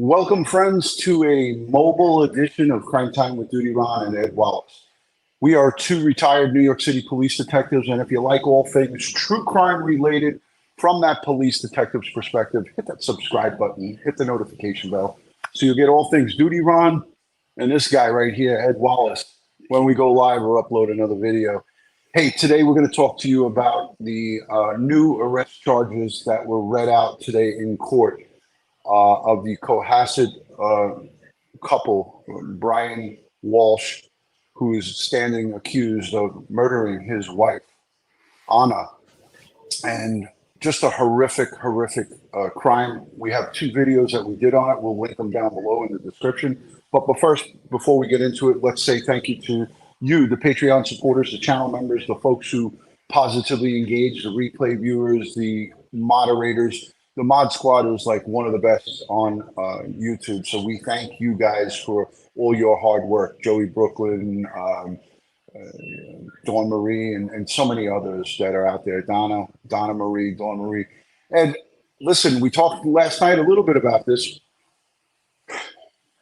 Welcome, friends, to a mobile edition of Crime Time with DutyRon and Ed Wallace. We are two retired New York City police detectives, and if you like all things true crime related from that police detective's perspective, hit that subscribe button, hit the notification bell, so you'll get all things DutyRon and this guy right here, Ed Wallace, when we go live or upload another video. Hey, today we're going to talk to you about the new arrest charges that were read out today in court of the Cohasset couple, Brian Walshe, who is standing accused of murdering his wife, Anna, and just a horrific crime. We have two videos that we did on it. We'll link them down below in the description. But first, before we get into it, let's say thank you to you, the Patreon supporters, the channel members, the folks who positively engage, the replay viewers, the moderators. The mod squad is like one of the best on YouTube. So we thank you guys for all your hard work. Joey Brooklyn, Dawn Marie, and so many others that are out there. Donna Marie, Dawn Marie. And listen, we talked last night a little bit about this.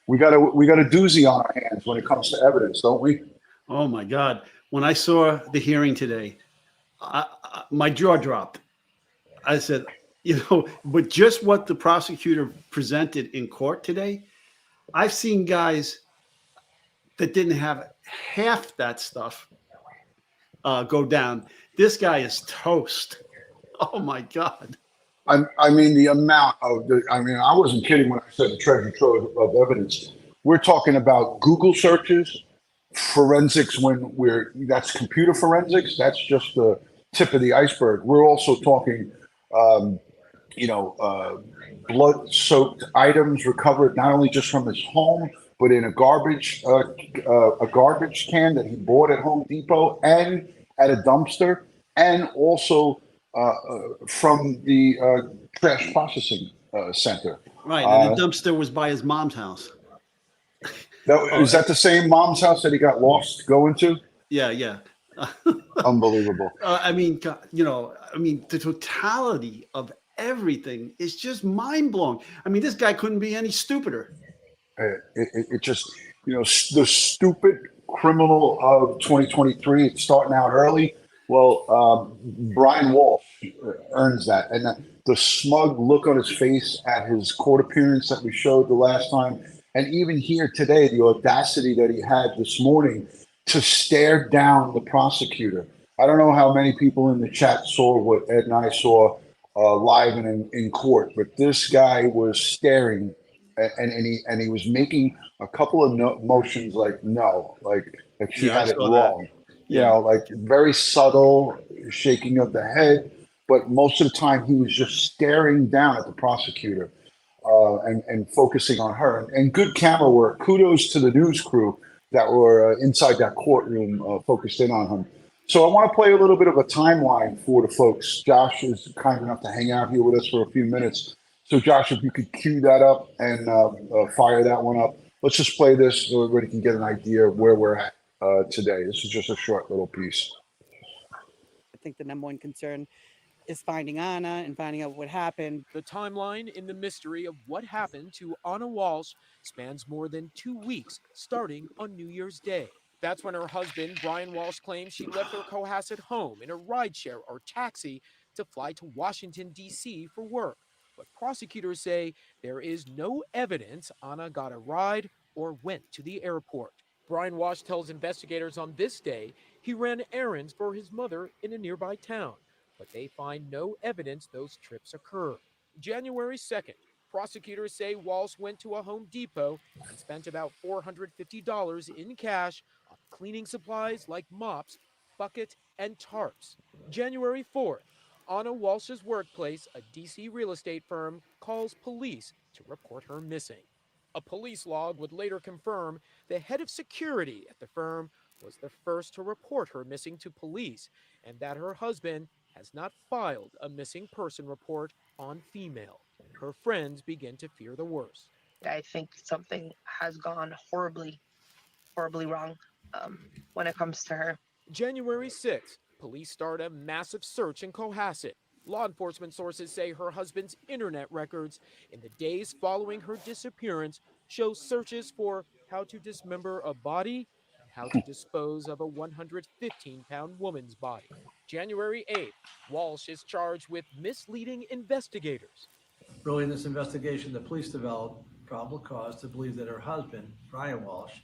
We got a doozy on our hands when it comes to evidence, don't we? Oh my God. When I saw the hearing today, my jaw dropped. I said, but just what the prosecutor presented in court today, I've seen guys that didn't have half that stuff go down. This guy is toast. Oh my God. I mean, the amount of I wasn't kidding when I said the treasure trove of evidence. We're talking about Google searches, forensics that's computer forensics. That's just the tip of the iceberg. We're also talking, blood-soaked items recovered not only just from his home, but in a garbage can that he bought at Home Depot and at a dumpster, and also from the trash processing center. Right, and the dumpster was by his mom's house. Is that the same mom's house that he got lost going to? Yeah. Unbelievable. The totality of everything is just mind blowing. I mean, this guy couldn't be any stupider. It just, the stupid criminal of 2023. It's starting out early. Well, Brian Walshe earns that, and the smug look on his face at his court appearance that we showed the last time, and even here today, the audacity that he had this morning to stare down the prosecutor. I don't know how many people in the chat saw what Ed and I saw live and in court, but this guy was staring, and he was making a couple of motions like no, like she had it wrong. Yeah. Like very subtle shaking of the head, but most of the time he was just staring down at the prosecutor and focusing on her. And good camera work. Kudos to the news crew that were inside that courtroom focused in on him. So I want to play a little bit of a timeline for the folks. Josh is kind enough to hang out here with us for a few minutes. So Josh, if you could cue that up and fire that one up. Let's just play this so everybody can get an idea of where we're at today. This is just a short little piece. I think the number one concern is finding Anna and finding out what happened. The timeline in the mystery of what happened to Anna Walshe spans more than 2 weeks, starting on New Year's Day. That's when her husband, Brian Walshe, claims she left her Cohasset home in a rideshare or taxi to fly to Washington, D.C. for work. But prosecutors say there is no evidence Anna got a ride or went to the airport. Brian Walshe tells investigators on this day he ran errands for his mother in a nearby town, but they find no evidence those trips occurred. January 2nd, prosecutors say Walshe went to a Home Depot and spent about $450 in cash on cleaning supplies like mops, bucket, and tarps. January 4th, Anna Walshe's workplace, a D.C. real estate firm, calls police to report her missing. A police log would later confirm the head of security at the firm was the first to report her missing to police, and that her husband has not filed a missing person report on female. Her friends begin to fear the worst. I think something has gone horribly wrong when it comes to her. January 6th, police start a massive search in Cohasset. Law enforcement sources say her husband's internet records in the days following her disappearance show searches for how to dismember a body and how to dispose of a 115-pound woman's body. January 8th, Walsh is charged with misleading investigators. Early in this investigation, the police developed probable cause to believe that her husband, Brian Walshe,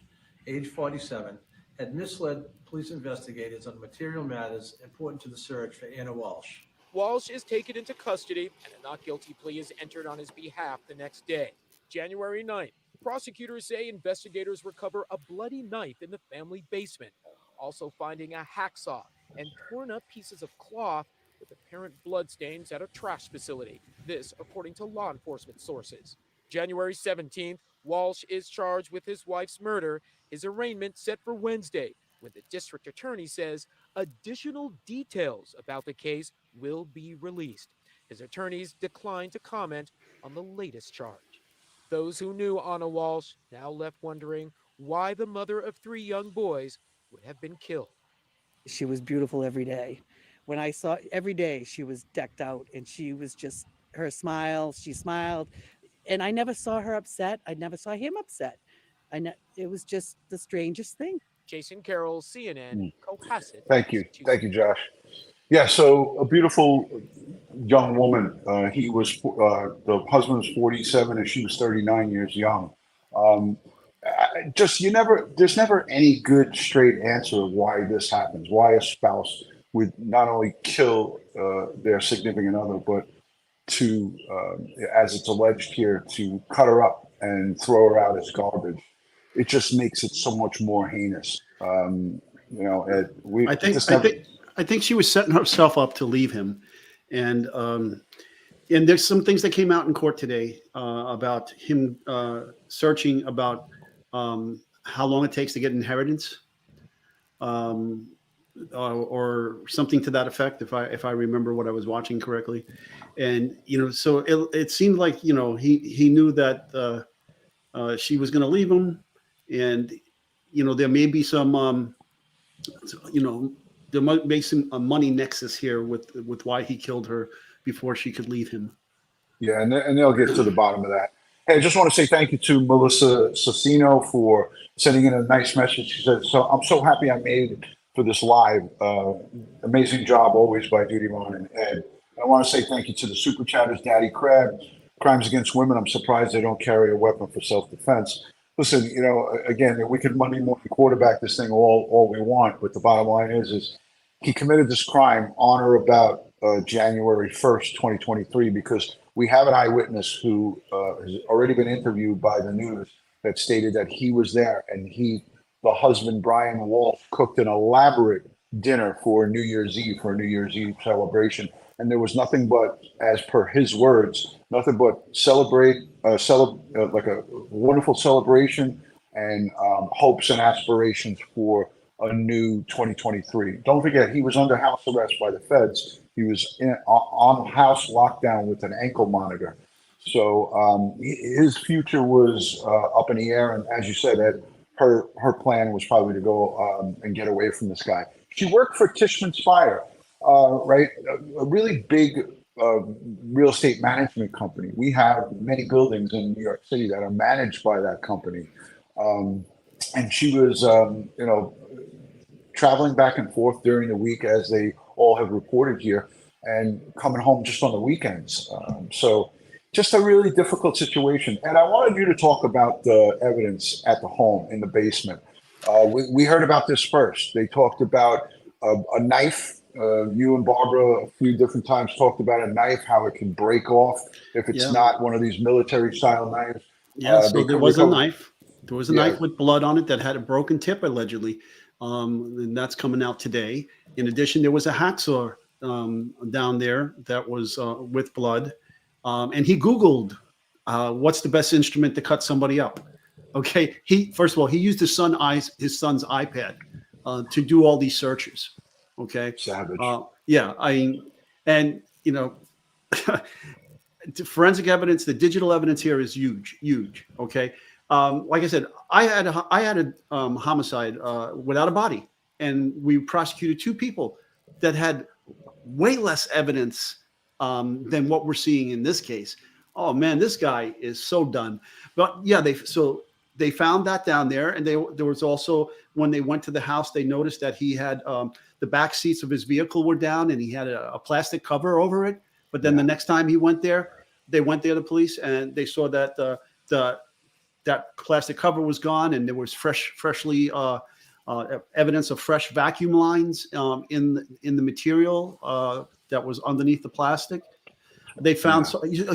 age 47, had misled police investigators on material matters important to the search for Anna Walsh. Walsh is taken into custody, and a not guilty plea is entered on his behalf the next day. January 9th, prosecutors say investigators recover a bloody knife in the family basement, also finding a hacksaw and torn up pieces of cloth with apparent bloodstains at a trash facility. This, according to law enforcement sources. January 17th, Walsh is charged with his wife's murder, his arraignment set for Wednesday, when the district attorney says additional details about the case will be released. His attorneys declined to comment on the latest charge. Those who knew Anna Walsh now left wondering why the mother of 3 young boys would have been killed. She was beautiful every day. When I saw every day, she was decked out, and she was just her smile. She smiled, and I never saw her upset. I never saw him upset. It was just the strangest thing. Jason Carroll, CNN, Cohasset. Thank you. Thank you, Josh. Yeah, so a beautiful young woman. He was, the husband was 47 and she was 39 years young. There's never any good straight answer of why this happens, why a spouse would not only kill their significant other, but to, as it's alleged here, to cut her up and throw her out as garbage. It just makes it so much more heinous. I think she was setting herself up to leave him, and there's some things that came out in court today about him searching about how long it takes to get inheritance, or something to that effect, if I remember what I was watching correctly. And so it seemed like he knew that she was going to leave him, and there may be some there might be some money nexus here with why he killed her before she could leave him. Yeah, and they'll get to the bottom of that. Hey, I just want to say thank you to Melissa Cicino for sending in a nice message. She said, "So I'm so happy I made it for this live. Amazing job always by DutyRon and Ed." I want to say thank you to the super chatters, Daddy Crab, Crimes Against Women. I'm surprised they don't carry a weapon for self-defense. Listen, again, we could Monday morning quarterback this thing all we want, but the bottom line is he committed this crime on or about January 1st, 2023, because we have an eyewitness who has already been interviewed by the news that stated that he was there, and the husband, Brian Walshe, cooked an elaborate dinner for New Year's Eve, for a New Year's Eve celebration. And there was nothing but, as per his words, nothing but like a wonderful celebration and hopes and aspirations for a new 2023. Don't forget, he was under house arrest by the feds. He was on house lockdown with an ankle monitor. So his future was up in the air. And as you said, Ed, her plan was probably to go and get away from this guy. She worked for Tishman Speyer, right? A really big real estate management company. We have many buildings in New York City that are managed by that company. And she was, traveling back and forth during the week, as they all have reported here, and coming home just on the weekends. So just a really difficult situation. And I wanted you to talk about the evidence at the home in the basement. We heard about this first. They talked about a knife. You and Barbara a few different times talked about a knife, how it can break off if it's not one of these military style knives. Yeah, so there was a knife. There was a knife with blood on it that had a broken tip, allegedly. And that's coming out today. In addition, there was a hacksaw down there that was with blood. And he Googled what's the best instrument to cut somebody up. Okay. First of all, he used his son's iPad to do all these searches. Okay. Savage. Forensic evidence, the digital evidence here is huge. Okay. Like I said, I had a homicide without a body, and we prosecuted 2 people that had way less evidence than what we're seeing in this case. Oh man, this guy is so done. But yeah, they found that down there, and there was also, when they went to the house, they noticed that he had the back seats of his vehicle were down, and he had a plastic cover over it. But then the next time he went there, the police, and they saw that that plastic cover was gone, and there was freshly evidence of fresh vacuum lines in the material that was underneath the plastic. They found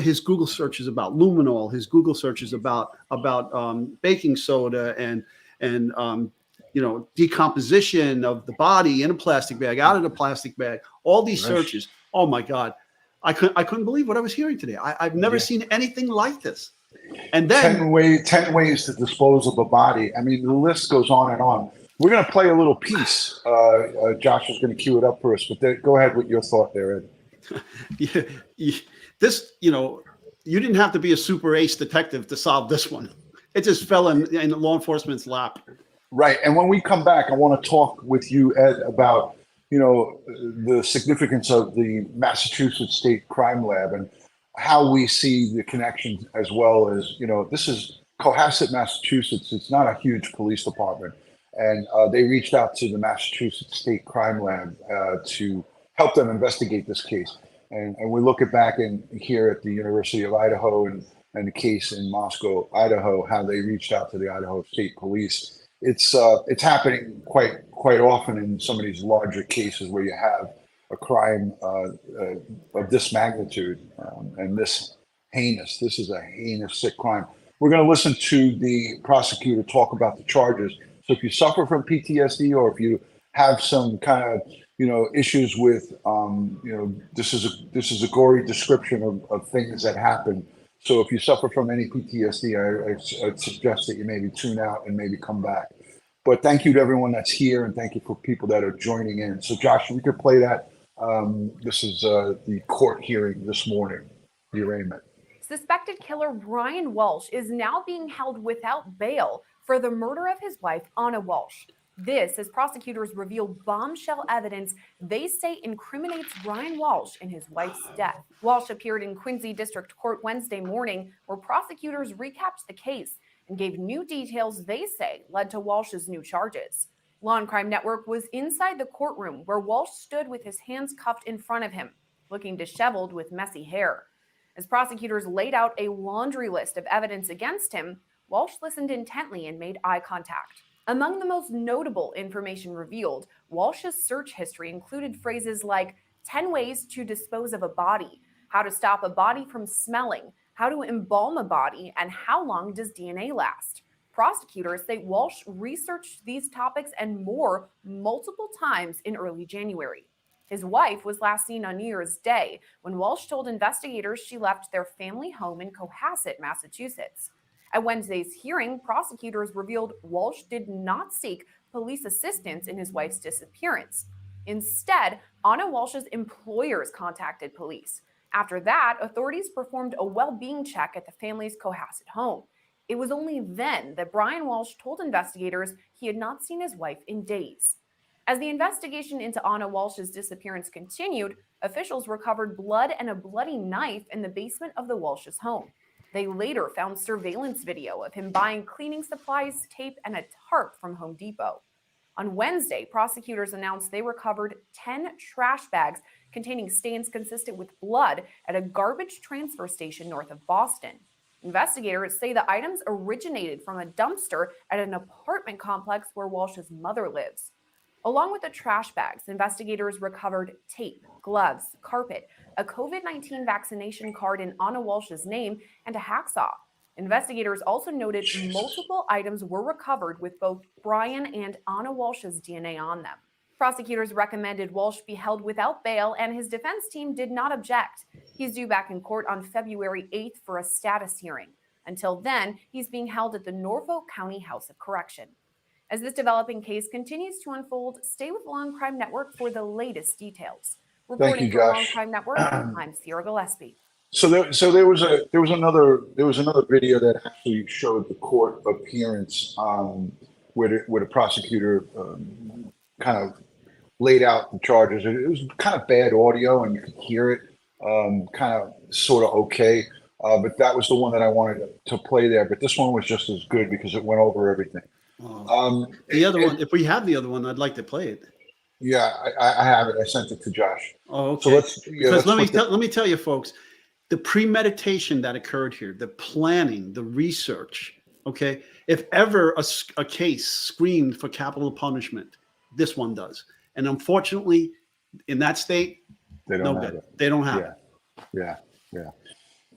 his Google searches about luminol, his Google searches about baking soda and decomposition of the body in a plastic bag, out of the plastic bag. All these searches. Oh my God, I couldn't believe what I was hearing today. I've never seen anything like this. And then 10 ways to dispose of a body. I mean, the list goes on and on. We're going to play a little piece. Josh is going to cue it up for us, but go ahead with your thought there, Ed. This, you didn't have to be a super ace detective to solve this one. It just fell in law enforcement's lap. Right. And when we come back, I want to talk with you, Ed, about, the significance of the Massachusetts State Crime Lab and how we see the connection, as well as, this is Cohasset, Massachusetts. It's not a huge police department. And they reached out to the Massachusetts State Crime Lab to help them investigate this case. And we look back here at the University of Idaho and the case in Moscow, Idaho, how they reached out to the Idaho State Police. It's happening quite often in some of these larger cases where you have a crime of this magnitude and this heinous. This is a heinous, sick crime. We're going to listen to the prosecutor talk about the charges. So if you suffer from PTSD, or if you have some kind of issues with this is a gory description of things that happen. So if you suffer from any PTSD, I'd suggest that you maybe tune out and maybe come back. But thank you to everyone that's here, and thank you for people that are joining in. So Josh, we could play that. This is the court hearing this morning, the arraignment. Suspected killer Brian Walshe is now being held without bail for the murder of his wife, Anna Walshe. This, as prosecutors reveal bombshell evidence they say incriminates Brian Walshe in his wife's death. Walshe appeared in Quincy District Court Wednesday morning, where prosecutors recapped the case and gave new details they say led to Walsh's new charges. Law and Crime Network was inside the courtroom, where Walshe stood with his hands cuffed in front of him, looking disheveled with messy hair. As prosecutors laid out a laundry list of evidence against him, Walshe listened intently and made eye contact. Among the most notable information revealed, Walsh's search history included phrases like 10 ways to dispose of a body, how to stop a body from smelling, how to embalm a body, and how long does DNA last. Prosecutors say Walshe researched these topics and more multiple times in early January. His wife was last seen on New Year's Day, when Walshe told investigators she left their family home in Cohasset, Massachusetts. At Wednesday's hearing, prosecutors revealed Walshe did not seek police assistance in his wife's disappearance. Instead, Anna Walsh's employers contacted police. After that, authorities performed a well-being check at the family's Cohasset home. It was only then that Brian Walshe told investigators he had not seen his wife in days. As the investigation into Anna Walsh's disappearance continued, officials recovered blood and a bloody knife in the basement of the Walsh's home. They later found surveillance video of him buying cleaning supplies, tape, and a tarp from Home Depot. On Wednesday, prosecutors announced they recovered 10 trash bags containing stains consistent with blood at a garbage transfer station north of Boston. Investigators say the items originated from a dumpster at an apartment complex where Walsh's mother lives. Along with the trash bags, investigators recovered tape, gloves, carpet, a COVID-19 vaccination card in Anna Walsh's name, and a hacksaw. Investigators also noted multiple items were recovered with both Brian and Anna Walsh's DNA on them. Prosecutors recommended Walshe be held without bail, and his defense team did not object. He's due back in court on February 8th for a status hearing. Until then, he's being held at the Norfolk County House of Correction. As this developing case continues to unfold, stay with Law and Crime Network for the latest details. Reporting for Law and Crime Network, I'm Sierra Gillespie. So there was another video that actually showed the court appearance where the prosecutor kind of laid out the charges. It was kind of bad audio, and you could hear it. kind of sort of okay. But that was the one that I wanted to play there. But this one was just as good because it went over everything. The other one, if we have the other one, I'd like to play it. Yeah, I have it. I sent it to Josh. Oh, okay. So because let me tell you, folks, the premeditation that occurred here, the planning, the research. Okay, if ever a case screamed for capital punishment, this one does. And unfortunately, in that state, they don't have it. They don't have it. Yeah.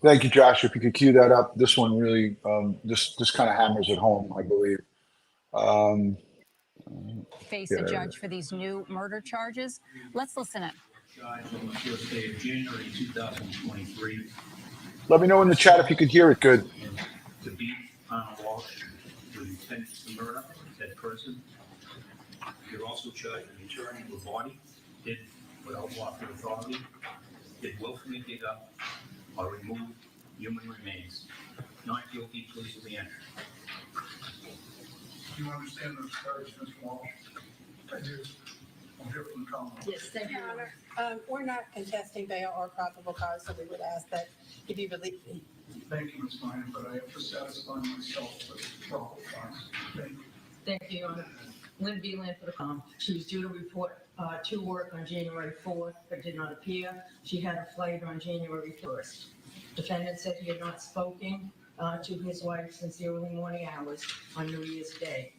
Thank you, Josh. If you could cue that up, this one really this kind of hammers it home, I believe. Face a judge for these new murder charges. Let's listen in. Charged on the first day of January 2023. Let me know in the chat if you could hear it good. To beat Brian Walshe with intent to murder a dead person. You're also charged with returning to a body hid without lawful authority, did willfully dig up or remove human remains. Not guilty, please the answer. Do you understand the charge, Mr. Walsh? I do. I'm here from the Commonwealth. Yes, thank you, Your Honor. We're not contesting bail or probable cause, so we would ask that if you believe. Thank you, Ms. Ryan, but I have to satisfy myself with probable cause. Thank you. Thank you, Your Honor. Lynn B. Lynn for the She was due to report to work on January 4th, but did not appear. She had a flight on January 1st. Defendant said he had not spoken to his wife since the early morning hours on New Year's Day.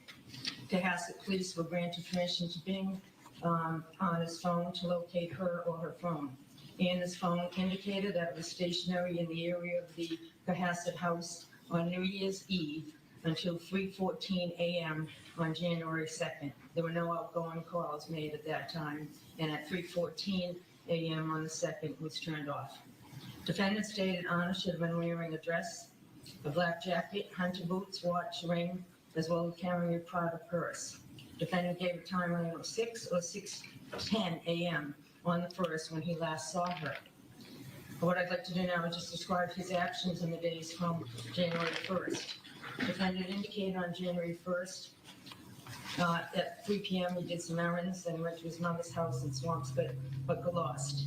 Cohasset police were granted permission to bing on his phone to locate her or her phone. And his phone indicated that it was stationary in the area of the Cohasset house on New Year's Eve until 3:14 a.m. on January 2nd. There were no outgoing calls made at that time, and at 3:14 a.m. on the 2nd, it was turned off. Defendant stated Anna should have been wearing a dress, a black jacket, hunter boots, watch, ring, as well as carrying a Prada purse. Defendant gave a time of 6 or 6:10 a.m. on the 1st when he last saw her. What I'd like to do now is just describe his actions in the days from January 1st. Defendant indicated on January 1st at 3 p.m. he did some errands and went to his mother's house in Swampscott, but got lost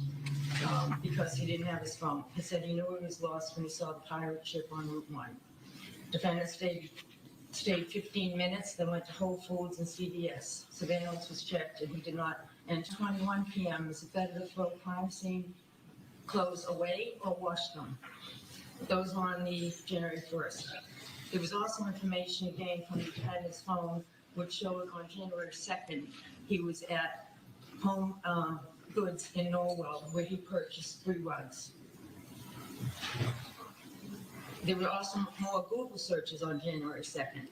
because he didn't have his phone. He said he knew he was lost when he saw the pirate ship on Route 1. Defendant stayed 15 minutes, then went to Whole Foods and CVS. Surveillance was checked and he did not enter. 21 p.m. is better to throw crime scene clothes away or wash them. Those were on the January 1st. There was also information gained from the defendant's phone, which showed on January 2nd, he was at Home Goods in Norwell, where he purchased 3 rugs. There were also more Google searches on January 2nd.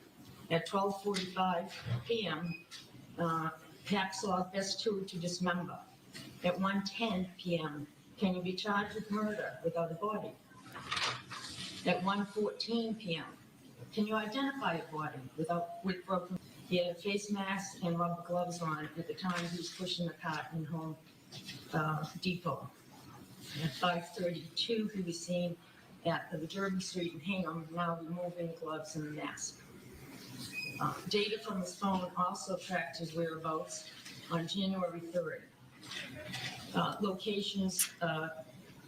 At 12:45 p.m., hacksaw best tool to dismember. At 1:10 p.m., can you be charged with murder without a body? At 1:14 p.m., can you identify a body with broken? He had a face mask and rubber gloves on at the time he was pushing the cart in Home Depot. At 5:32, he was seen at the Derby Street in Hingham, now removing gloves and the mask. Data from his phone also tracked his whereabouts on January 3rd. Locations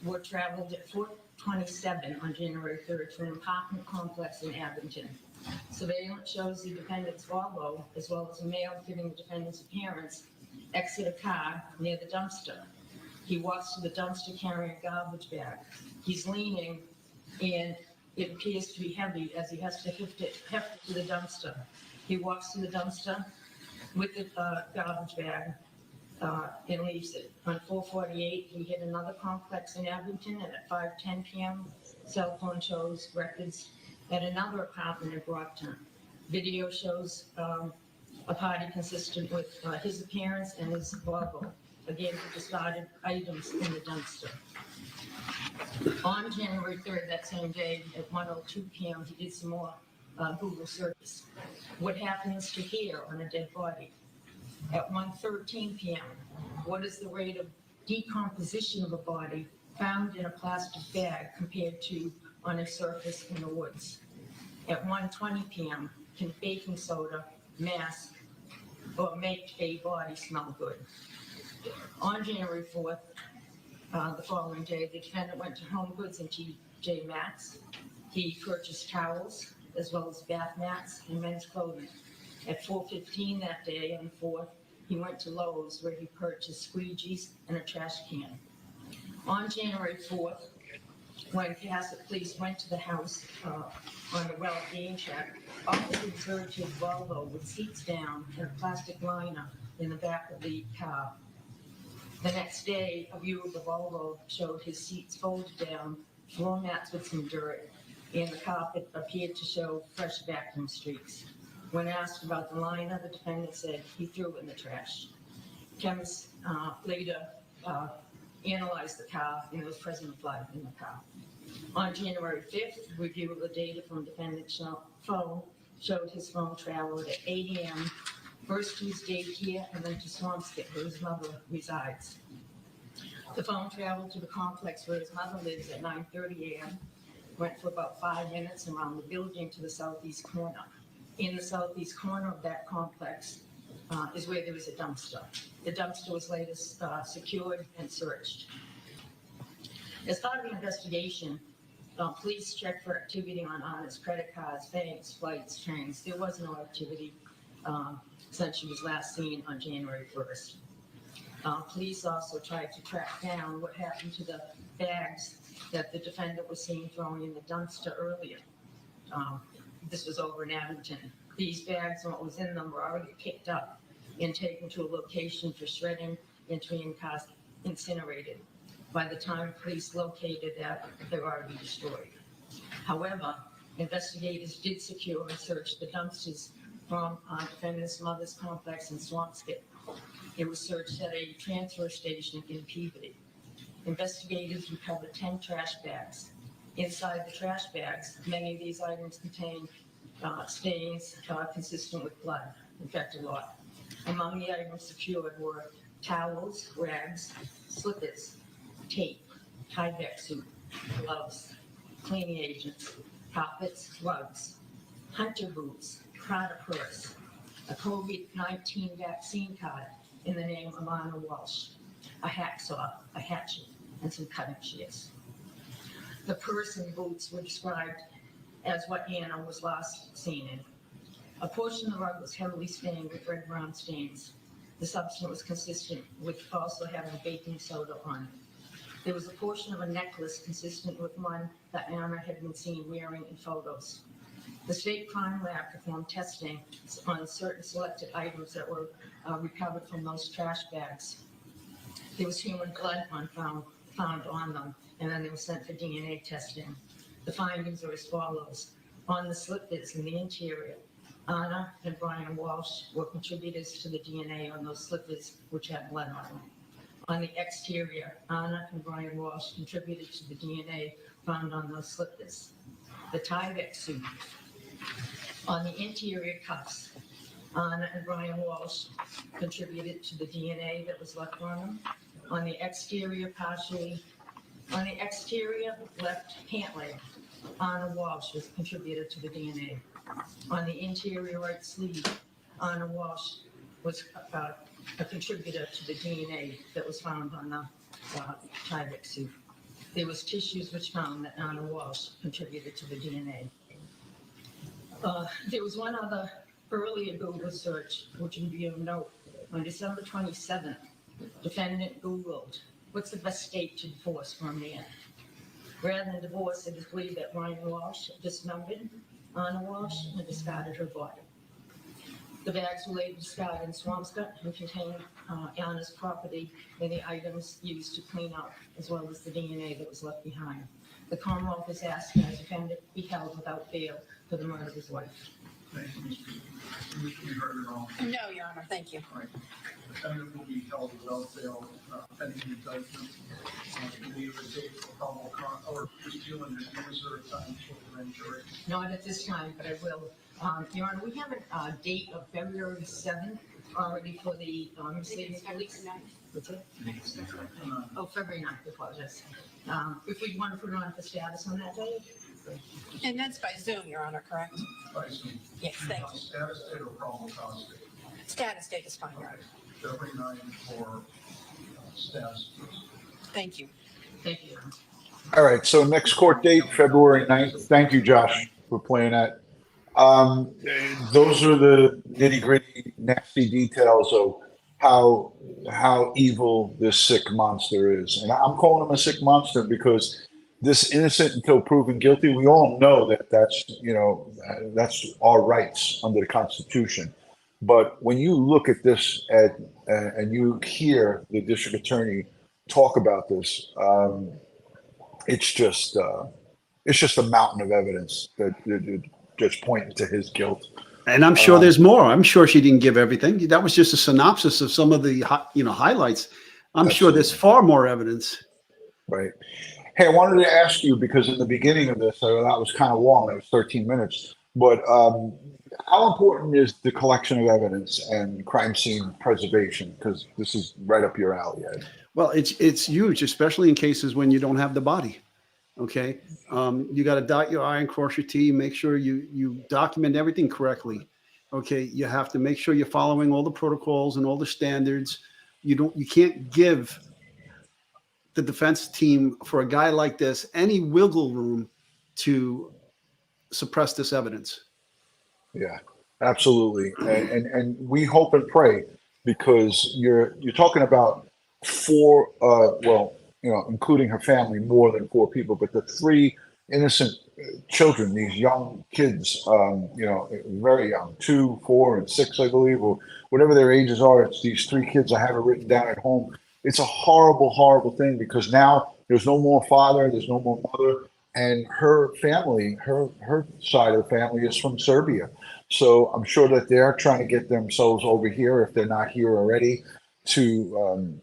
were traveled at 4:27 on January 3rd to an apartment complex in Abington. Surveillance shows the defendant's Volvo, as well as a male giving the defendant's appearance, exit a car near the dumpster. He walks to the dumpster carrying a garbage bag. He's leaning, and it appears to be heavy as he has to heft it to the dumpster. He walks to the dumpster with the garbage bag and leaves it. On 4:48, he hit another complex in Abington, and at 5:10 p.m., cell phone shows records at another apartment in Brockton. Video shows a party consistent with his appearance and his Volvo. Again, he discarded items in the dumpster. On January 3rd, that same day, at 1:02 p.m., he did some more Google searches. What happens to hair on a dead body? At 1:13 p.m., what is the rate of decomposition of a body found in a plastic bag compared to on a surface in the woods? At 1:20 p.m., can baking soda mask or make a body smell good? On January 4th, The following day, the defendant went to Home Goods and TJ Maxx. He purchased towels as well as bath mats and men's clothing. At 4:15 that day on the 4th, he went to Lowe's where he purchased squeegees and a trash can. On January 4th, when Cohasset police went to the house on the well-being check, officers observed his Volvo with seats down and a plastic liner in the back of the car. The next day, a view of the Volvo showed his seats folded down, floor mats with some dirt, and the carpet appeared to show fresh vacuum streaks. When asked about the liner, the defendant said he threw it in the trash. Chemists later analyzed the car, and there was present blood in the car. On January 5th, review of the data from defendant's phone showed his phone traveled at 8 a.m. first to his daycare and then to Swampscott, where his mother resides. The phone traveled to the complex where his mother lives at 9:30 a.m., went for about 5 minutes around the building to the southeast corner. In the southeast corner of that complex is where there was a dumpster. The dumpster was later secured and searched. As part of the investigation, police checked for activity on Anna's credit cards, banks, flights, trains. There was no activity since she was last seen on January 1st. Police also tried to track down what happened to the bags that the defendant was seen throwing in the dumpster earlier. This was over in Abington. These bags and what was in them were already picked up and taken to a location for shredding and to be incinerated. By the time police located that, they were already destroyed. However, investigators did secure and search the dumpsters from defendant's mother's complex in Swampscott. It was searched at a transfer station in Peabody. Investigators recovered 10 trash bags. Inside the trash bags, many of these items contained stains consistent with blood, in fact a lot. Among the items secured were towels, rags, slippers, tape, Tyvek suit, gloves, cleaning agents, carpets, rugs, hunter boots, Prada purse, a COVID-19 vaccine card in the name of Anna Walshe, a hacksaw, a hatchet, and some cutting shears. The purse and boots were described as what Anna was last seen in. A portion of the rug was heavily stained with red-brown stains. The substance was consistent with also having baking soda on it. There was a portion of a necklace consistent with one that Anna had been seen wearing in photos. The state crime lab performed testing on certain selected items that were recovered from those trash bags. There was human blood found on them, and then they were sent for DNA testing. The findings are as follows. On the slippers in the interior, Anna and Brian Walshe were contributors to the DNA on those slippers which had blood on them. On the exterior, Anna and Brian Walshe contributed to the DNA found on those slippers. The Tyvek suit. On the interior cuffs, Anna and Brian Walshe contributed to the DNA that was left on them. On the exterior left pant leg, Anna Walshe was contributed to the DNA. On the interior right sleeve, Anna Walshe was a contributor to the DNA that was found on the Tyvek suit. There was tissues which found that Anna Walshe contributed to the DNA. There was one other earlier Google search, which would be of note. On December 27th, defendant Googled, what's the best state to divorce for a man? Rather than divorce, it is believed that Brian Walshe dismembered Anna Walshe and discarded her body. The bags were later discarded in Swampscott and contained Anna's property and the items used to clean up, as well as the DNA that was left behind. The Commonwealth is asking the defendant be held without bail for the murder of his wife. Thank you, Mr. We heard it all. No, Your Honor, thank you. Right. The defendant will be held without bail pending indictment. Will you take a probable cause or review and reserve time for the grand jury? Not at this time, but I will. Your Honor, we have a date of February 7th already for the Mercedes Police. What's it? Oh, February 9th, I apologize. If we want to put it on for status on that day. And that's by Zoom, Your Honor, correct? By Zoom. Yes, thank you. Status date or probable cause date? Status date is fine, Your Honor. February 9th for status. Thank you. Thank you. All right, so next court date, February 9th. Thank you, Josh, for playing that. Those are the nitty gritty, nasty details of how evil this sick monster is. And I'm calling him a sick monster because this innocent until proven guilty, we all know that that's our rights under the Constitution. But when you look at this and you hear the district attorney talk about this, it's just a mountain of evidence that just pointing to his guilt. And I'm sure there's more. I'm sure she didn't give everything. That was just a synopsis of some of the highlights. I'm sure there's far more evidence. Right. Hey, I wanted to ask you, because in the beginning of this, that was kind of long. It was 13 minutes. But how important is the collection of evidence and crime scene preservation? Because this is right up your alley, Ed. Well, it's huge, especially in cases when you don't have the body. Okay, you got to dot your I and cross your T. Make sure you document everything correctly. Okay, you have to make sure you're following all the protocols and all the standards. You can't give the defense team, for a guy like this, any wiggle room to suppress this evidence. Yeah, absolutely. And we hope and pray, because you're talking about four, including her family, more than four people, but the three innocent children, these young kids, very young, 2, 4, and 6, I believe, or whatever their ages are. It's these three kids. I have it written down at home. It's a horrible, horrible thing, because now there's no more father, there's no more mother, and her family, her side of the family is from Serbia. So I'm sure that they're trying to get themselves over here, if they're not here already, to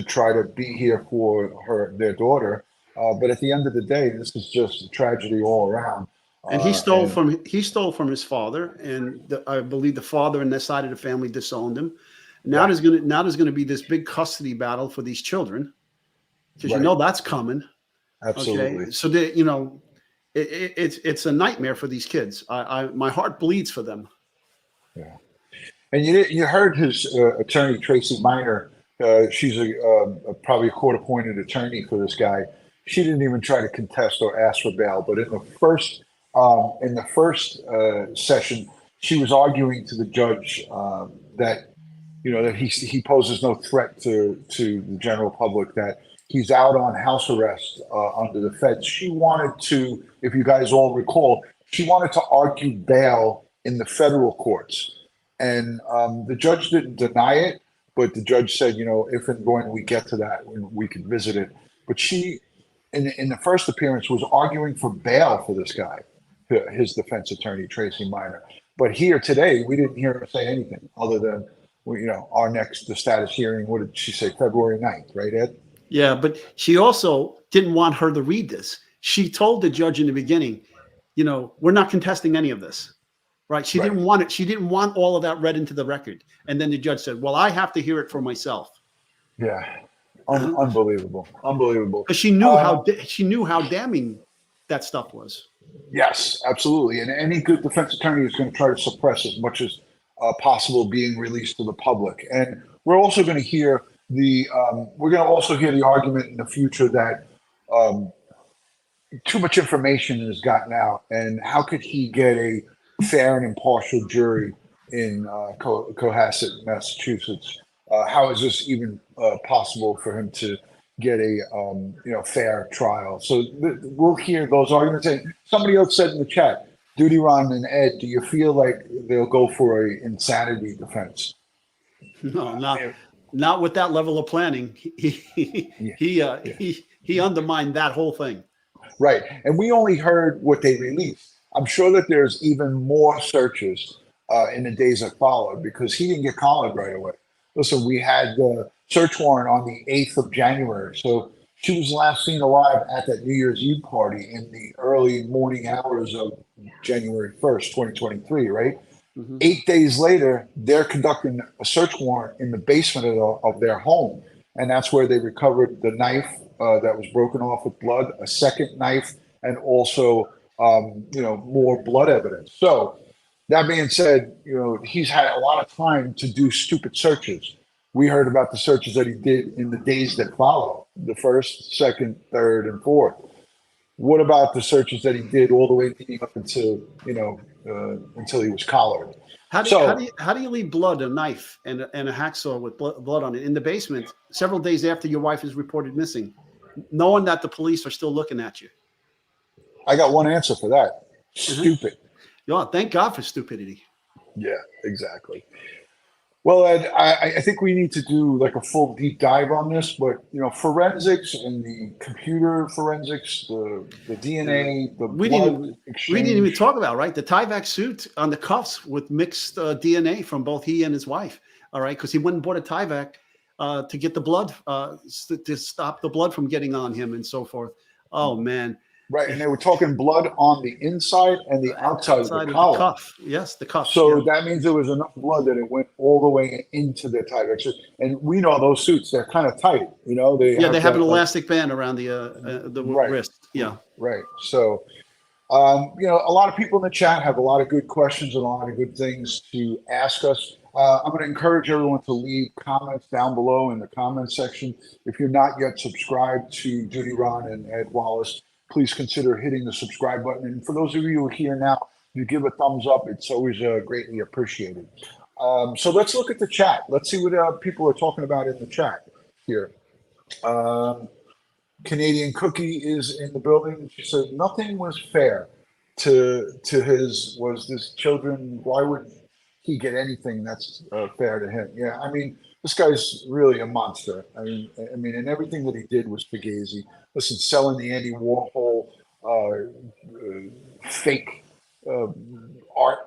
try to be here for their daughter. But at the end of the day, this is just a tragedy all around. And he stole from his father, and I believe the father and that side of the family disowned him. Now there's gonna be this big custody battle for these children, because that's coming. Absolutely. Okay? So it's a nightmare for these kids. My heart bleeds for them. Yeah. And you heard his attorney, Tracy Miner. She's probably a court-appointed attorney for this guy. She didn't even try to contest or ask for bail. But in the first session, she was arguing to the judge that he poses no threat to the general public, that he's out on house arrest under the feds. She wanted to, if you guys all recall, she wanted to argue bail in the federal courts. And the judge didn't deny it, but the judge said, if and when we get to that, we can visit it. But she, in the first appearance, was arguing for bail for this guy, his defense attorney, Tracy Miner. But here today, we didn't hear her say anything other than, the status hearing. What did she say? February 9th, right, Ed? Yeah, but she also didn't want her to read this. She told the judge in the beginning, we're not contesting any of this. Right. She didn't want it. She didn't want all of that read into the record. And then the judge said, well, I have to hear it for myself. Yeah. Unbelievable. Unbelievable. Because she knew how damning that stuff was. Yes, absolutely. And any good defense attorney is going to try to suppress as much as possible being released to the public. And we're also going to hear the argument in the future that too much information has gotten out, and how could he get a fair and impartial jury in Cohasset, Massachusetts? How is this even possible for him to get a fair trial? So we'll hear those arguments. And somebody else said in the chat, DutyRon and Ed, do you feel like they'll go for an insanity defense? No, not with that level of planning. He undermined that whole thing. Right, and we only heard what they released. I'm sure that there's even more searches in the days that followed, because he didn't get collared right away. Listen, we had the search warrant on the 8th of January. So she was last seen alive at that New Year's Eve party in the early morning hours of January 1st, 2023, right? Mm-hmm. 8 days later, they're conducting a search warrant in the basement of their home. And that's where they recovered the knife that was broken off with blood, a second knife, and also more blood evidence. So that being said, he's had a lot of time to do stupid searches. We heard about the searches that he did in the days that follow, the first, second, third, and fourth. What about the searches that he did all the way leading up until, until he was collared? How do you leave blood, a knife, and a hacksaw with blood on it in the basement several days after your wife is reported missing, knowing that the police are still looking at you? I got one answer for that. Stupid. Yeah, thank God for stupidity. Yeah, exactly. Well, Ed, I think we need to do like a full deep dive on this, but forensics and the computer forensics, the DNA, the We blood we didn't even talk about, right, the Tyvek suit on the cuffs with mixed DNA from both he and his wife. All right, because he went and bought a Tyvek to get the blood to stop the blood from getting on him and so forth. Oh man. Right, and they were talking blood on the inside and the outside of the collar. The cuff. Yes, the cuff. So that means there was enough blood that it went all the way into the Tyvek suit. And we know those suits, they're kind of tight, They have an elastic band around the wrist. Yeah. Right. So, a lot of people in the chat have a lot of good questions and a lot of good things to ask us. I'm going to encourage everyone to leave comments down below in the comment section. If you're not yet subscribed to DutyRon and Ed Wallace, please consider hitting the subscribe button. And for those of you who are here now, you give a thumbs up. It's always greatly appreciated. So let's look at the chat. Let's see what people are talking about in the chat here. Canadian Cookie is in the building. She said, nothing was fair to his children. Why would he get anything that's fair to him? Yeah, I mean, this guy's really a monster. I mean, and everything that he did was fugazi. Listen, selling the Andy Warhol fake art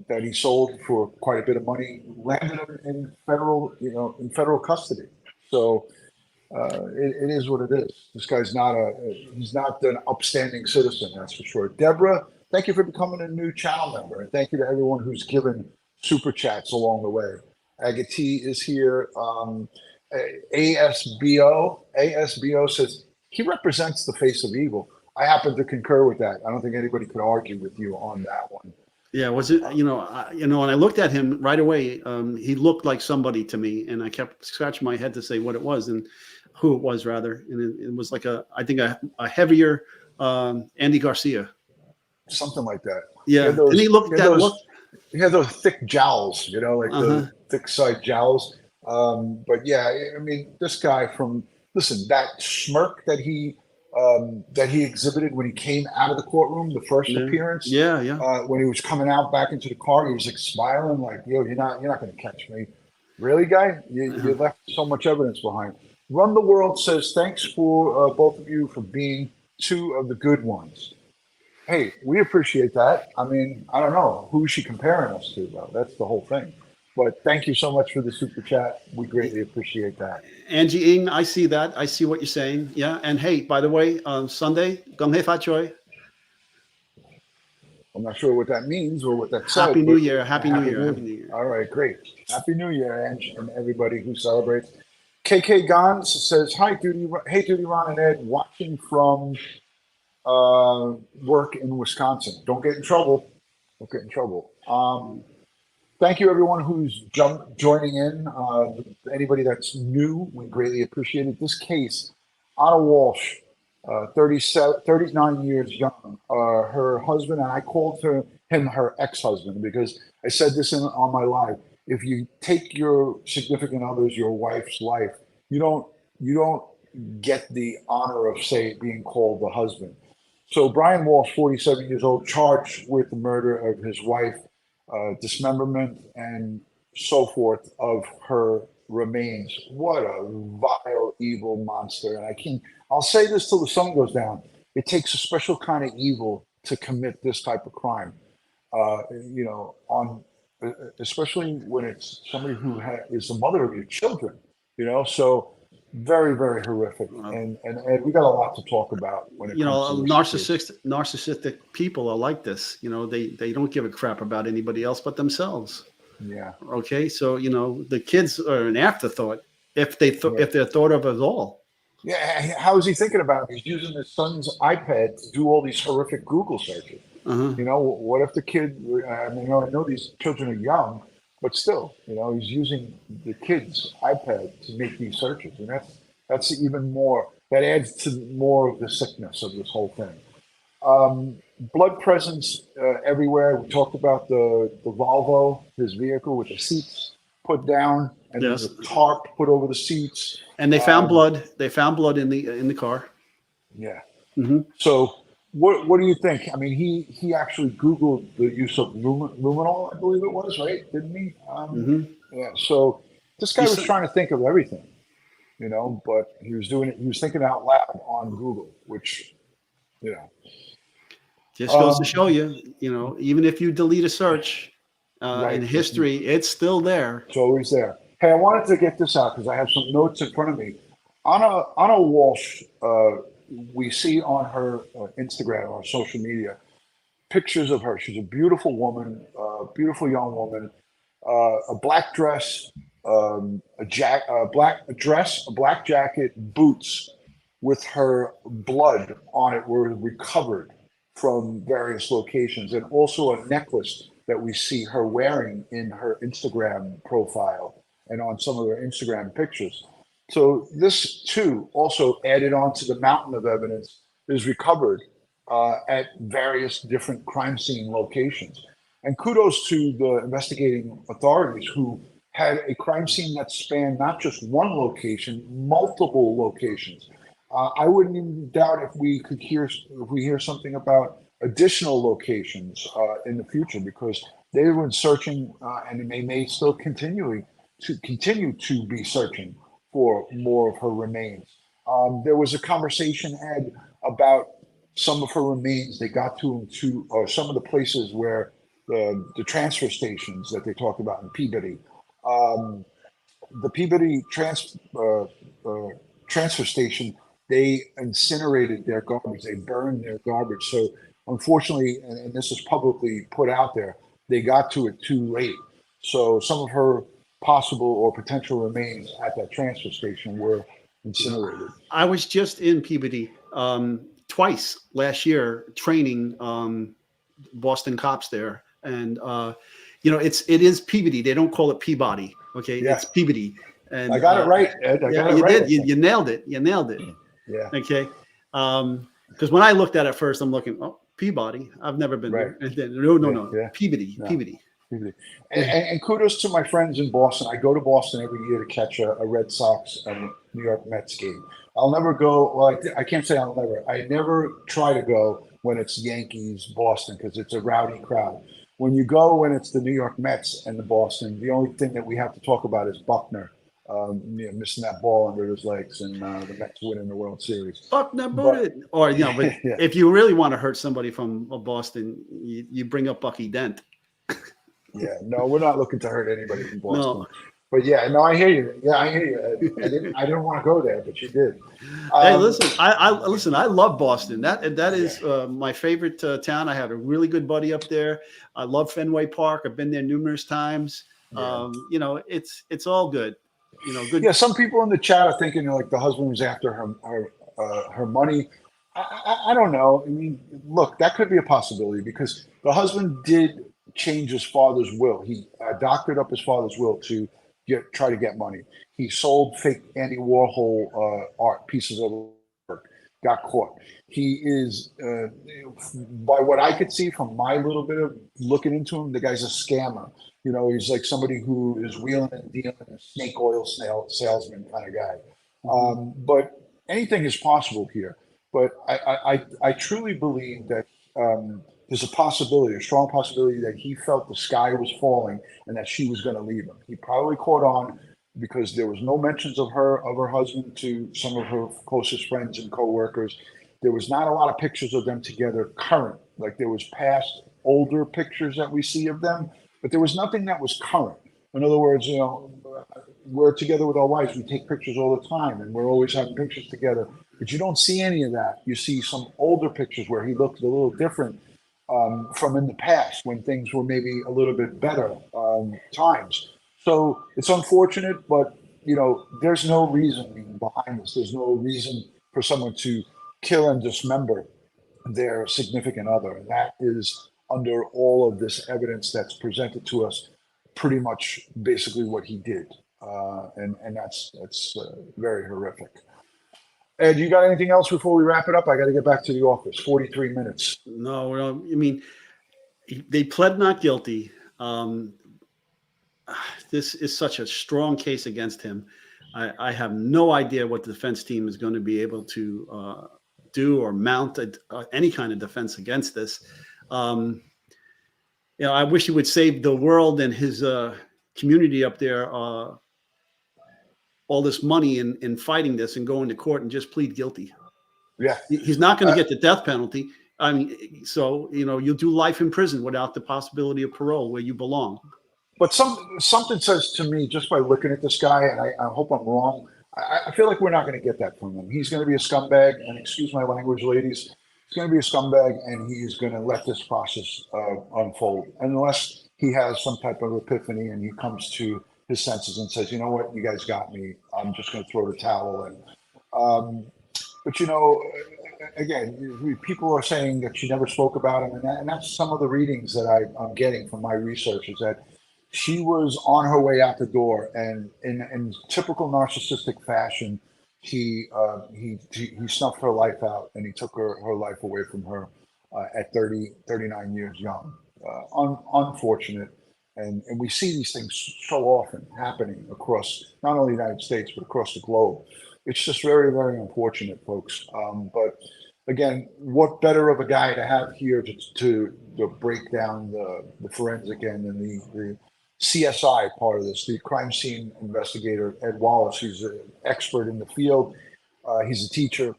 that he sold for quite a bit of money landed him in federal custody. So it is what it is. This guy's he's not an upstanding citizen, that's for sure. Deborah, thank you for becoming a new channel member, and thank you to everyone who's given super chats along the way. Agati is here. ASBO says he represents the face of evil. I happen to concur with that. I don't think anybody could argue with you on that one. Yeah, was it? When I looked at him right away, he looked like somebody to me, and I kept scratching my head to say what it was and who it was, rather. And it was like I think a heavier Andy Garcia, something like that. Yeah, and he looked He had those thick jowls, the thick side jowls. But yeah, I mean, this guy that smirk that he exhibited when he came out of the courtroom, the first appearance. When he was coming out back into the car, he was like smiling, like, "Yo, you're not going to catch me, really, guy? You left so much evidence behind." Run the World says, "Thanks for both of you for being two of the good ones." Hey, we appreciate that. I mean, I don't know who is she comparing us to, though. That's the whole thing. But thank you so much for the super chat. We greatly appreciate that. Angie Ing, I see that. I see what you're saying. Yeah. And hey, by the way, Sunday, Gong Hei Fa Choi. I'm not sure what that means or what that says. Happy New Year. Happy New Year. Happy New Year. All right, great. Happy New Year, Angie, and everybody who celebrates. KK Gons says, "Hi, DutyRon and Ed, watching from work in Wisconsin. Don't get in trouble. Don't get in trouble." Thank you, everyone who's joining in. Anybody that's new, we greatly appreciate it. This case, Anna Walshe, 39 years young. Her husband, and I called him her ex-husband because I said this on my live. If you take your significant other's, your wife's life, you don't get the honor of, say, being called the husband. So Brian Walshe, 47 years old, charged with the murder of his wife, dismemberment and so forth of her remains. What a vile, evil monster. And I'll say this till the sun goes down. It takes a special kind of evil to commit this type of crime, especially when it's somebody who is the mother of your children, so very, very horrific. And we got a lot to talk about when it comes to narcissistic people are like this. They don't give a crap about anybody else but themselves. Yeah. Okay. So, the kids are an afterthought if they're thought of at all. Yeah. How is he thinking about it? He's using his son's iPad to do all these horrific Google searches. What if the kid, I know these children are young, but still, he's using the kid's iPad to make these searches. And that's even more that adds to more of the sickness of this whole thing. Blood presence everywhere. We talked about the Volvo, his vehicle with the seats put down, and Yes. there's a tarp put over the seats. And they found blood. They found blood in the car. Yeah. Mm-hmm. So what do you think? I mean, he actually Googled the use of luminol, I believe it was, right? Didn't he? Yeah. So this guy was trying to think of everything, you know, but he was doing it. He was thinking out loud on Google, which, you know, just goes to show you, you know, even if you delete a search in history, it's still there. It's always there. Hey, I wanted to get this out because I have some notes in front of me. Anna Walshe, we see on her Instagram or social media pictures of her. She's a beautiful woman, beautiful young woman, a black dress, a black jacket, boots with her blood on it were recovered from various locations, and also a necklace that we see her wearing in her Instagram profile and on some of her Instagram pictures. So this too also added on to the mountain of evidence is recovered at various different crime scene locations. And kudos to the investigating authorities who had a crime scene that spanned not just one location, multiple locations. I wouldn't even doubt if we hear something about additional locations in the future, because they were searching and they may still continue to be searching for more of her remains. There was a conversation had about some of her remains. They got to some of the places where the transfer stations that they talked about in Peabody. The Peabody transfer station, they incinerated their garbage. They burned their garbage. So unfortunately, and this is publicly put out there, they got to it too late. So some of her possible or potential remains at that transfer station were incinerated. I was just in Peabody twice last year training Boston cops there. And, you know, it is Peabody. They don't call it Peabody. Okay. Yeah. It's Peabody. And I got it right, Ed. I got it you right. did. You nailed it. You nailed it. Yeah. Okay. Because when I looked at it first, I'm looking, oh, Peabody. I've never been there. And then, no. Yeah. Peabody. No. Peabody. And kudos to my friends in Boston. I go to Boston every year to catch a Red Sox and New York Mets game. I'll never go. Well, I can't say I'll never. I never try to go when it's Yankees Boston because it's a rowdy crowd. When you go when it's the New York Mets and the Boston, the only thing that we have to talk about is Buckner, missing that ball under his legs and the Mets winning the World Series. Buckner booted. Or, you know, but Yeah. if you really want to hurt somebody from Boston, you bring up Bucky Dent. Yeah, no, we're not looking to hurt anybody from Boston. No. But yeah, no, I hear you. Yeah, I hear you. I didn't want to go there, but you did. Hey, listen, I love Boston. That is my favorite town. I had a really good buddy up there. I love Fenway Park. I've been there numerous times. Yeah. You know, it's all good. You know, good. Yeah, some people in the chat are thinking like the husband was after her money. I don't know. I mean, look, that could be a possibility because the husband did change his father's will. He doctored up his father's will to try to get money. He sold fake Andy Warhol art pieces of work, got caught. He is, by what I could see from my little bit of looking into him, the guy's a scammer. You know, he's like somebody who is wheeling and dealing, a snake oil salesman kind of guy. But anything is possible here. But I truly believe that there's a possibility, a strong possibility that he felt the sky was falling and that she was going to leave him. He probably caught on because there was no mentions of her husband to some of her closest friends and coworkers. There was not a lot of pictures of them together current. Like there was past older pictures that we see of them, but there was nothing that was current. In other words, you know, we're together with our wives. We take pictures all the time and we're always having pictures together, but you don't see any of that. You see some older pictures where he looked a little different from in the past when things were maybe a little bit better times. So it's unfortunate, but you know, there's no reason behind this. There's no reason for someone to kill and dismember their significant other. And that is under all of this evidence that's presented to us, pretty much basically what he did. And that's very horrific. Ed, you got anything else before we wrap it up? I got to get back to the office. 43 minutes. No, well, I mean, they pled not guilty. This is such a strong case against him. I have no idea what the defense team is going to be able to do or mount any kind of defense against this. I wish he would save the world and his community up there all this money in fighting this and going to court and just plead guilty. Yeah. He's not going to get the death penalty. I mean, so, you'll do life in prison without the possibility of parole where you belong. But something says to me, just by looking at this guy, and I hope I'm wrong, I feel like we're not going to get that from him. He's going to be a scumbag, and excuse my language, ladies. He's going to be a scumbag, and he's going to let this process unfold unless he has some type of epiphany and he comes to his senses and says, you know what, you guys got me. I'm just going to throw the towel in. But, again, people are saying that she never spoke about him, and that's some of the readings that I'm getting from my research is that she was on her way out the door, and in typical narcissistic fashion, he snuffed her life out, and he took her life away from her at 39 years young. Unfortunate. And we see these things so often happening across not only the United States, but across the globe. It's just very, very unfortunate, folks. But again, what better of a guy to have here to break down the forensic end and the CSI part of this, the crime scene investigator, Ed Wallace. He's an expert in the field. He's a teacher,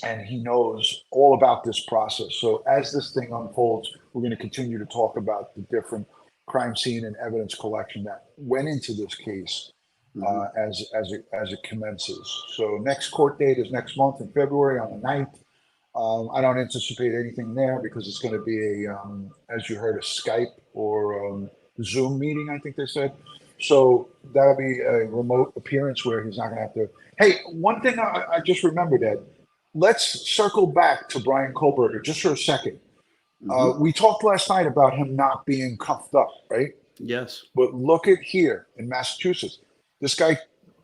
and he knows all about this process. So as this thing unfolds, we're going to continue to talk about the different crime scene and evidence collection that went into this case as it commences. So next court date is next month in February on the 9th. I don't anticipate anything there because it's going to be as you heard, a Skype or Zoom meeting, I think they said. So that'll be a remote appearance where he's not going to have to. Hey, one thing I just remembered, Ed. Let's circle back to Brian Kohlberger just for a second. We talked last night about him not being cuffed up, right? Yes. But look at here in Massachusetts. This guy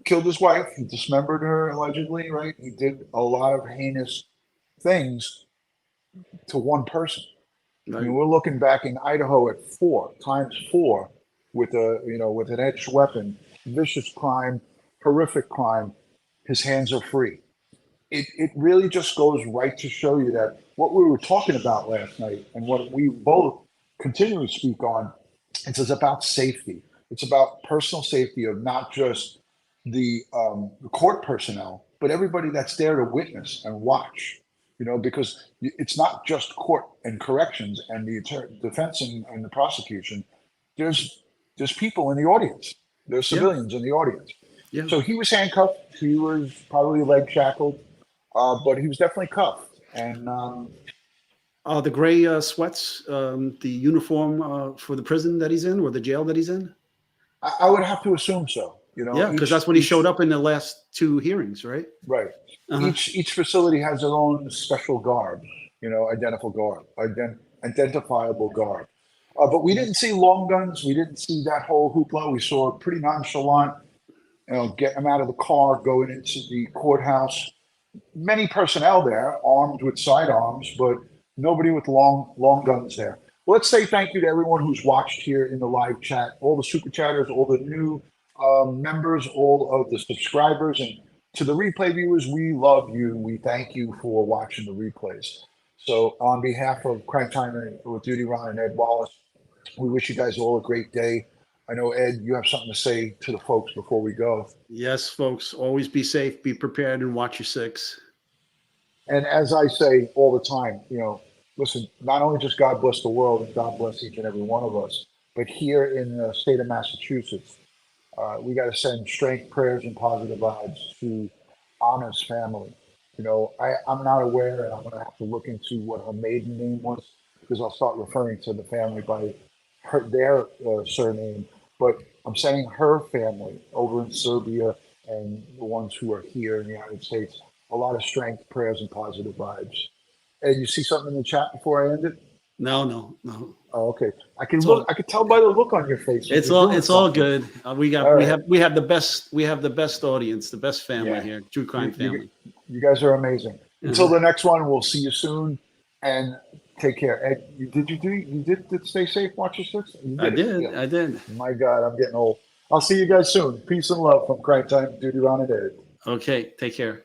killed his wife. He dismembered her allegedly, right? He did a lot of heinous things to one person. Right. I mean, we're looking back in Idaho at 4 times 4 with with an edged weapon, vicious crime, horrific crime. His hands are free. It really just goes right to show you that what we were talking about last night and what we both continually speak on, it's about safety. It's about personal safety of not just the court personnel, but everybody that's there to witness and watch. Because it's not just court and corrections and the defense and the prosecution. There's people in the audience. There's civilians in the audience. Yeah. So he was handcuffed. He was probably leg shackled, but he was definitely cuffed. And the gray sweats, the uniform for the prison that he's in or the jail that he's in? I would have to assume so. Yeah, because that's when he showed up in the last 2 hearings, right? Right. Each facility has their own special garb, identifiable garb. But we didn't see long guns. We didn't see that whole hoopla. We saw a pretty nonchalant, getting him out of the car, going into the courthouse. Many personnel there, armed with sidearms, but nobody with long guns there. Let's say thank you to everyone who's watched here in the live chat, all the super chatters, all the new members, all of the subscribers, and to the replay viewers, we love you. We thank you for watching the replays. So on behalf of Crime Time with DutyRon and Ed Wallace, we wish you guys all a great day. I know, Ed, you have something to say to the folks before we go. Yes, folks, always be safe, be prepared, and watch your 6. And as I say all the time, listen, not only just God bless the world and God bless each and every one of us, but here in the state of Massachusetts, we got to send strength, prayers, and positive vibes to Anna's family. I'm not aware, and I'm going to have to look into what her maiden name was because I'll start referring to the family by their surname. But I'm saying her family over in Serbia and the ones who are here in the United States, a lot of strength, prayers, and positive vibes. And you see something in the chat before I end it? No. Oh, okay. I can tell by the look on your face. It's all good. We have the best audience, the best family here, true crime family. You guys are amazing. Until the next one, we'll see you soon, and take care. Ed, you did stay safe, watch your six? I did. My God, I'm getting old. I'll see you guys soon. Peace and love from Crime Time, DutyRon and Ed. Okay, take care.